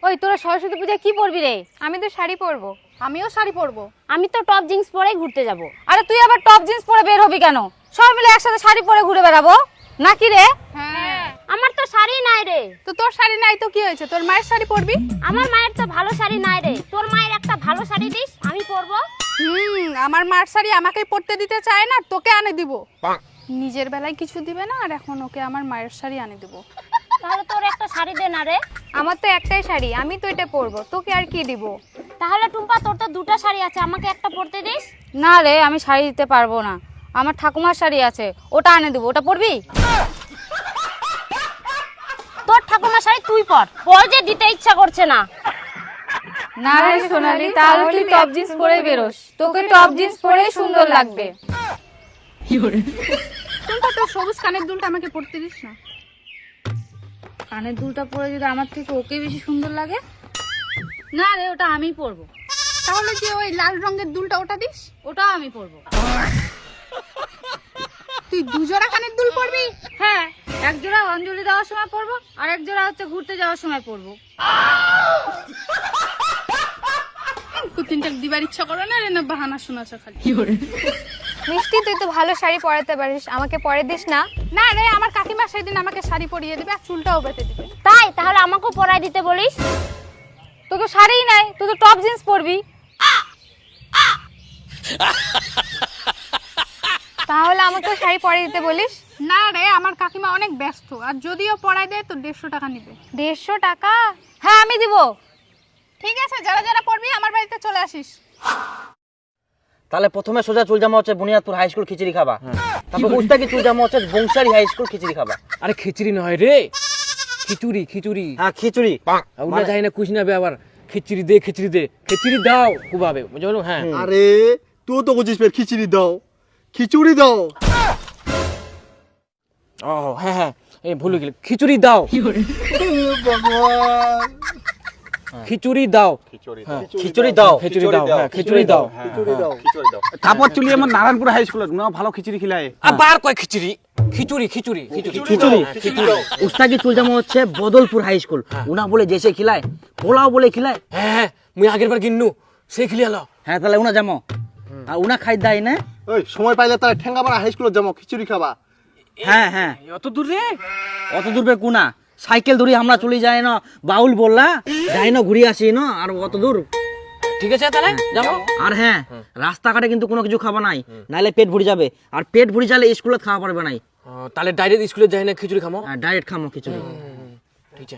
ওই তোরা সরস্বতী পূজায় কি পরবি রে? আমি তো শাড়ি পরবো। আমিও শাড়ি পরবো। আমি তো টপ জিন্স পরেই ঘুরতে যাব। আরে তুই আবার টপ জিন্স পরে বের হবি কেন? সবাই মিলে একসাথে শাড়ি পরে ঘুরে বেড়াবো নাকি রে? হ্যাঁ, আমার তো শাড়ি নাই রে। তো তোর শাড়ি নাই তো কি হয়েছে, তোর মায়ের শাড়ি পরবি। আমার মায়ের তো ভালো শাড়ি নাই রে। তোর মায়ের একটা ভালো শাড়ি দিস, আমি পরবো। আমার মার শাড়ি আমাকেই পরতে দিতে চায় না, তোকে আনে দিব। নিজের বেলায় কিছু দিবে না, আর এখন ওকে আমার মায়ের শাড়ি আনে দিব। তাহলে তোর একটা শাড়ি দে না রে। আমার তো একটাই শাড়ি, আমি তো এটা পরবো, তোকে আর কি দিব। তাহলে টুম্পা তোর তো দুটো শাড়ি আছে, আমাকে একটা পরতে দিস। না রে, আমি শাড়ি দিতে পারবো না। আমার ঠাকুমার শাড়ি আছে, ওটা আনে দেবো। ওটা পরবি? তোর ঠাকুমার শাড়ি তুই পর, বল যে দিতে ইচ্ছা করছে না। না রে সোনালি, তাহলে তুই টপ জিন্স পরে বেরোস। তোকে টপ জিন্স পরেই সুন্দর লাগবে। টুম্পা, তোর সবুজ কানের দুলটা আমাকে পরতে দিস না। কানের দুলটা পরে যদি আমার থেকে ওকে বেশি সুন্দর লাগে? না রে, ওটা আমিই পরবো। তাহলে যে ওই লাল রঙের দুলটা ওটা দিস। ওটাও আমি পরবো। তুই দুজোড়া কানের দুল পরবি? হ্যাঁ, এক জোড়া অঞ্জলি দেওয়ার সময় পরবো, আর এক জোড়া হচ্ছে ঘুরতে যাওয়ার সময় পরবো। তিনটা দিবার ইচ্ছা করো না রে, না বাহানা শোনাছো খালি। মিষ্টি, তুই তো ভালো শাড়ি পরাতে পারিস, আমাকে পরে দিস না? না রে, আমার কাকিমা সেদিন আমাকে শাড়ি পরিয়ে দিবে আর চুলটাও বেঁধে দিবে। তাই তাহলে আমাকেও পরাই দিতে বলিস। তোর তো শাড়িই নাই, তুই তো টপ জিন্স পরবি। তাহলে আমাকেও শাড়ি পরে দিতে বলিস। না রে, আমার কাকিমা অনেক ব্যস্ত, আর যদিও পড়ায় দেয় তো 150 টাকা নিবে। 150 টাকা? হ্যাঁ, আমি দিব। ঠিক আছে, যারা যারা পড়বি আমার বাড়িতে চলে আসিস। তাহলে প্রথমে সোজা চুল জামা হচ্ছে বুনিয়াদপুর হাই স্কুল খিচুড়ি খাবা, তারপর উস্তাকি চুল জামা হচ্ছে বংশারি হাই স্কুল খিচুড়ি খাবা। আরে খিচুড়ি নয় রে, খিচুড়ি খিচুড়ি। হ্যাঁ খিচুড়ি। ওটা যাই না কুছ নেবে আবার, খিচুড়ি দে খিচুড়ি দে, খিচুড়ি দাও কুবাবে, বুঝলো? হ্যাঁ আরে তুই তো বুঝিস ফের খিচুড়ি দাও, খিচুড়ি দাও। ও হ্যাঁ হ্যাঁ, এই ভুলে গেল, খিচুড়ি দাও, ভগবান, খিচুড়ি দাও, খিচুড়ি দাও। খিচুড়ি দাও, হ্যাঁ খিচুড়ি দাও। খিচুড়ি দাও। তারপর চলি আমার নারায়ণপুর হাই স্কুলে, না ভালো খিচুড়ি খিলায়। আবার কয় খিচুড়ি, খিচুড়ি খিচুড়ি খিচুড়ি। উস্তাকি চুল জামা হচ্ছে বদলপুর হাই স্কুল, উনা বলে দেশে খিলায়, পোলাও বলে খিলায়। হ্যাঁ হ্যাঁ, মুই আগের বার কিন্নু সে খিলিয়ালো। হ্যাঁ, তাহলে উনা জামো আর উনা খাই দেয় না। ওই সময় পাইলে তারা ঠেঙ্গাপাড়া হাই স্কুলে যাবো খিচুড়ি খাবা। হ্যাঁ হ্যাঁ, অত দূর রে? অত দূর বে কুনা, সাইকেল ধরি আমরা চলে যাই না, বাউল বললা যাই না, ঘুরে আসি না, আর অত দূর। ঠিক আছে তাহলে যাবো। আর হ্যাঁ, রাস্তাঘাটে কিন্তু কোনো কিছু খাবা নাই, নাইলে পেট ভরে যাবে, আর পেট ভরে যালে স্কুলে খাওয়া পারবে নাই। তাহলে ডাইরেক্ট স্কুলে যাই না, খিচুড়ি খামো। ডাইরেক্ট খামো খিচুড়ি। ঠিক আছে।